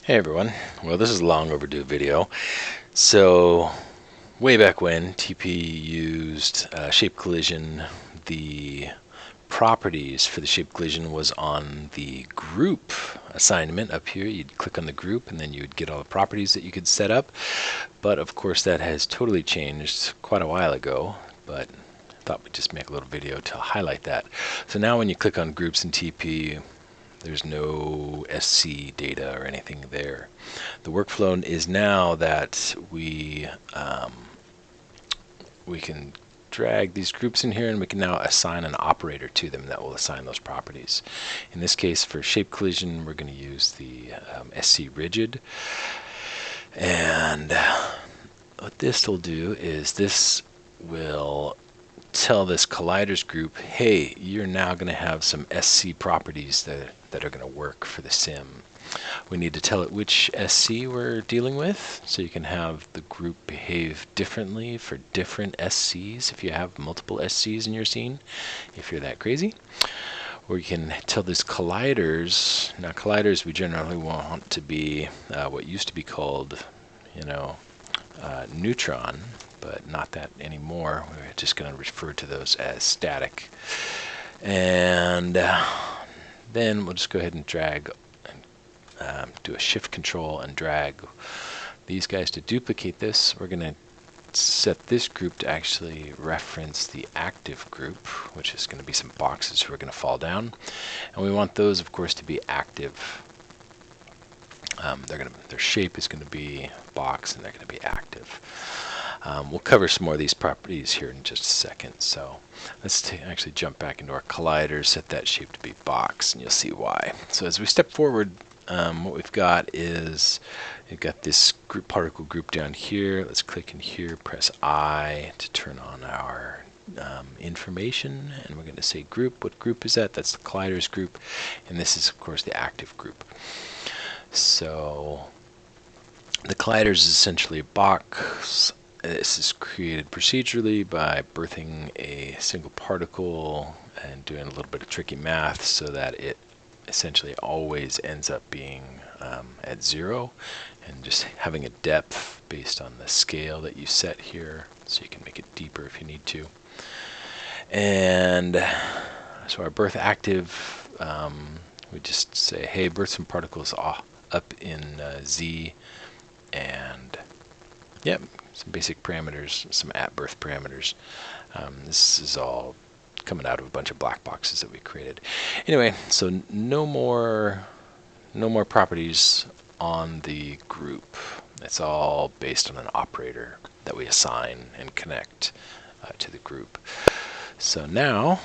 Hey everyone. Well, this is a long overdue video. So, way back when TP used shape collision, the properties for the shape collision was on the group assignment up here. You'd click on the group and then you'd get all the properties that you could set up. But of course that has totally changed quite a while ago, but I thought we'd just make a little video to highlight that. So now when you click on groups in TP, there's no SC data or anything there. The workflow is now that we can drag these groups in here and we can now assign an operator to them that will assign those properties. In this case, for shape collision, we're going to use the SCRigid. And what this will do is this will tell this colliders group, hey, you're now going to have some SC properties that are going to work for the sim. We need to tell it which SC we're dealing with, so you can have the group behave differently for different SCs if you have multiple SCs in your scene, if you're that crazy. Or you can tell this colliders. Now colliders we generally want to be what used to be called, neutron, but not that anymore. We're just going to refer to those as static. And then we'll just go ahead and drag, do a shift control and drag these guys to duplicate this. We're going to set this group to actually reference the active group, which is going to be some boxes who are going to fall down. And we want those, of course, to be active. Their shape is going to be box, and they're going to be active. We'll cover some more of these properties here in just a second. So let's actually jump back into our collider, set that shape to be box, and you'll see why. So as we step forward, what we've got is we've got this particle group down here. Let's click in here, press I to turn on our information, and we're going to say group. What group is that? That's the colliders group, and this is, of course, the active group. So the colliders is essentially a box. This is created procedurally by birthing a single particle and doing a little bit of tricky math so that it essentially always ends up being at 0, and just having a depth based on the scale that you set here, so you can make it deeper if you need to. And so our birth active, we just say, hey, birth some particles up in Z, and yep, some basic parameters, some at birth parameters. This is all coming out of a bunch of black boxes that we created. Anyway, so no more properties on the group. It's all based on an operator that we assign and connect to the group. So now,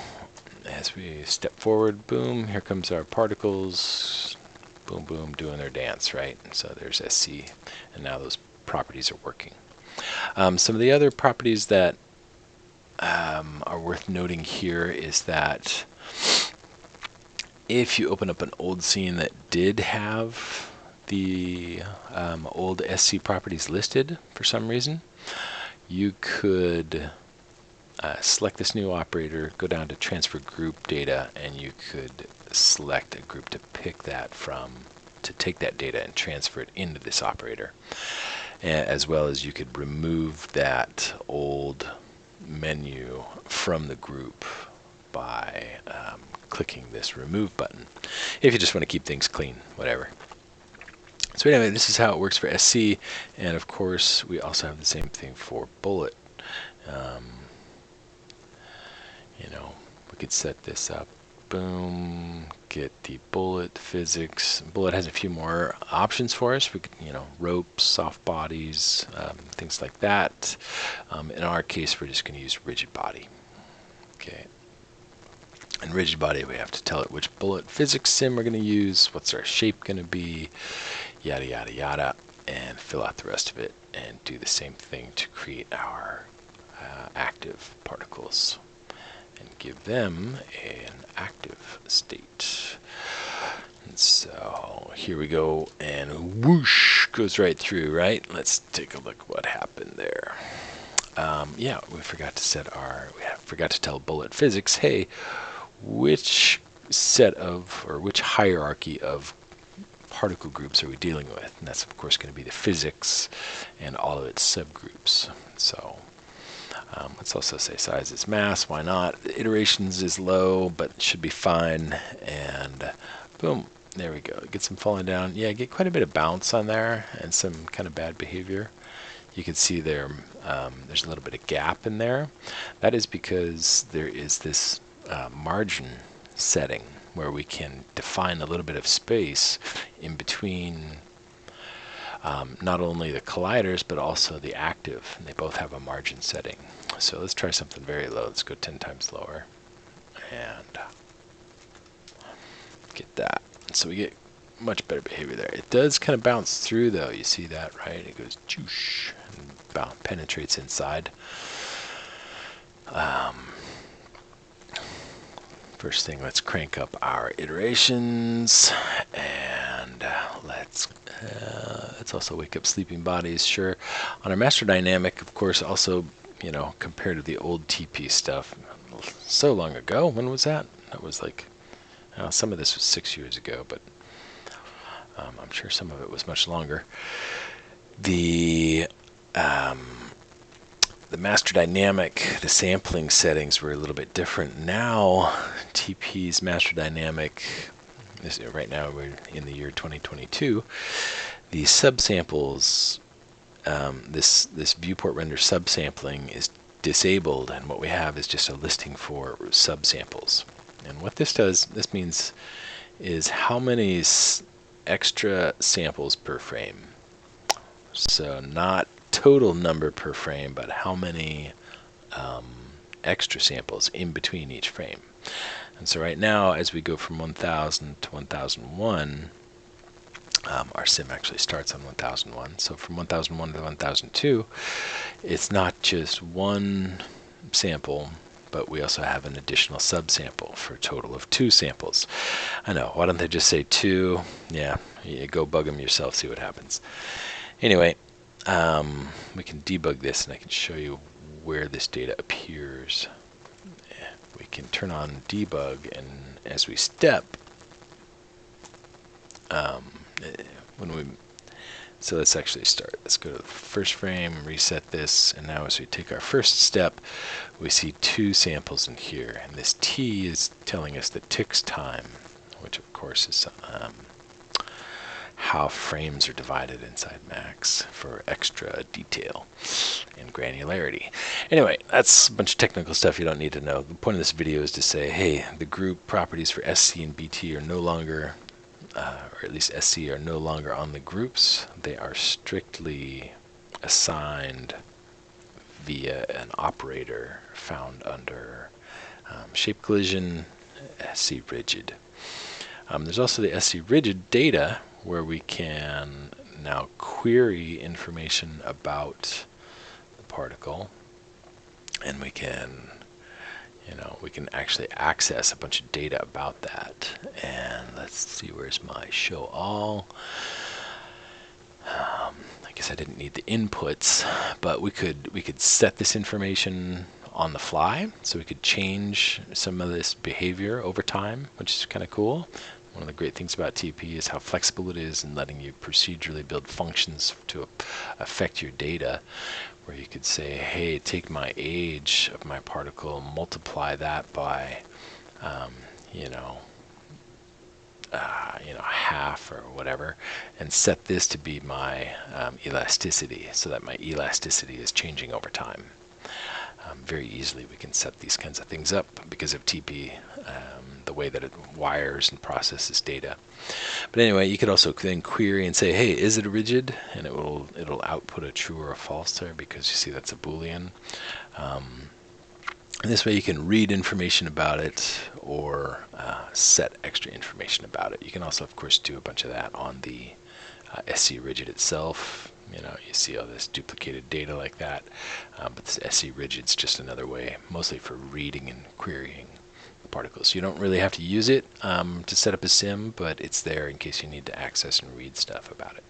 as we step forward, boom, here comes our particles, boom, boom, doing their dance, right? So there's SC, and now those properties are working. Some of the other properties that are worth noting here is that if you open up an old scene that did have the old SC properties listed for some reason, you could select this new operator, go down to transfer group data, and you could select a group to pick that from, to take that data and transfer it into this operator. As well as you could remove that old menu from the group by clicking this remove button, if you just want to keep things clean, whatever. So anyway, this is how it works for SC, and of course we also have the same thing for bullet. We could set this up, boom, get the bullet physics. Bullet has a few more options for us. We could, ropes, soft bodies, things like that. In our case, we're just going to use rigid body. Okay. And rigid body, we have to tell it which bullet physics sim we're going to use, what's our shape going to be, yada, yada, yada, and fill out the rest of it and do the same thing to create our active particles and give them an active state. And so here we go, and whoosh, goes right through, right? Let's take a look what happened there. Yeah, we forgot to tell bullet physics, hey, which set of, or which hierarchy of particle groups are we dealing with? And that's of course going to be the physics and all of its subgroups. So let's also say size is mass. Why not? Iterations is low, but should be fine. And boom, there we go. Get some falling down. Yeah, get quite a bit of bounce on there and some kind of bad behavior. You can see there, there's a little bit of gap in there. That is because there is this margin setting where we can define a little bit of space in between not only the colliders but also the active, and they both have a margin setting. So let's try something very low. Let's go 10 times lower and get that. So we get much better behavior there. It does kind of bounce through though. You see that, right? It goes choosh and penetrates inside. First thing, let's crank up our iterations, and let's also wake up sleeping bodies. Sure, on our master dynamic, of course, also, you know, compared to the old TP stuff, so long ago. When was that? That was like, some of this was 6 years ago, but I'm sure some of it was much longer. The master dynamic, the sampling settings were a little bit different. Now, TP's master dynamic, right now we're in the year 2022, the subsamples, this viewport render subsampling is disabled, and what we have is just a listing for subsamples. And what this does, this means, is how many extra samples per frame. So not total number per frame, but how many extra samples in between each frame. And so right now, as we go from 1000 to 1001, our sim actually starts on 1001. So from 1001 to 1002, it's not just one sample, but we also have an additional subsample for a total of 2 samples. I know, why don't they just say 2? Yeah, you go bug them yourself, see what happens. Anyway, we can debug this, and I can show you where this data appears. We can turn on debug, and as we step, so let's actually start. Let's go to the first frame, reset this, and now as we take our first step, we see 2 samples in here, and this T is telling us the ticks time, which of course is how frames are divided inside Max for extra detail and granularity. Anyway, that's a bunch of technical stuff you don't need to know. The point of this video is to say, hey, the group properties for SC and BT are no longer, or at least SC are no longer on the groups. They are strictly assigned via an operator found under shape collision, SCRigid. There's also the SCRigid data, where we can now query information about the particle, and we can, we can actually access a bunch of data about that. And let's see, where's my show all? I guess I didn't need the inputs, but we could set this information on the fly, so we could change some of this behavior over time, which is kind of cool. One of the great things about TP is how flexible it is in letting you procedurally build functions to affect your data, where you could say, hey, take my age of my particle, multiply that by, half or whatever, and set this to be my elasticity, so that my elasticity is changing over time. Very easily we can set these kinds of things up because of TP, the way that it wires and processes data. But anyway, you could also then query and say, hey, is it a rigid? And it'll output a true or a false there, because you see that's a Boolean. And this way you can read information about it, or set extra information about it. You can also, of course, do a bunch of that on the SCRigid itself. You see all this duplicated data like that, but this SCRigid is just another way, mostly for reading and querying the particles. You don't really have to use it to set up a sim, but it's there in case you need to access and read stuff about it.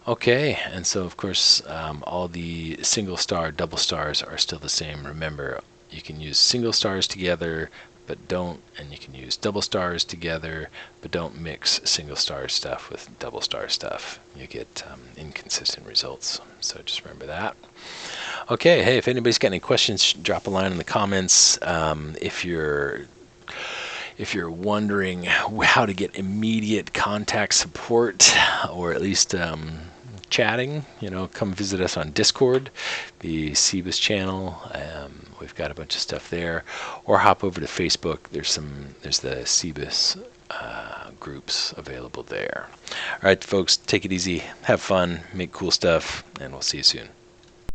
Okay, and so of course all the single star, double stars are still the same. Remember, you can use single stars together, but don't, and you can use double stars together, but don't mix single star stuff with double star stuff. You get inconsistent results. So just remember that. Okay, hey, if anybody's got any questions, drop a line in the comments. If you're wondering how to get immediate contact support, or at least chatting, come visit us on Discord, the Cebus channel. We've got a bunch of stuff there, or hop over to Facebook. There's the Cebus groups available there. All right, folks, take it easy, have fun, make cool stuff, and we'll see you soon.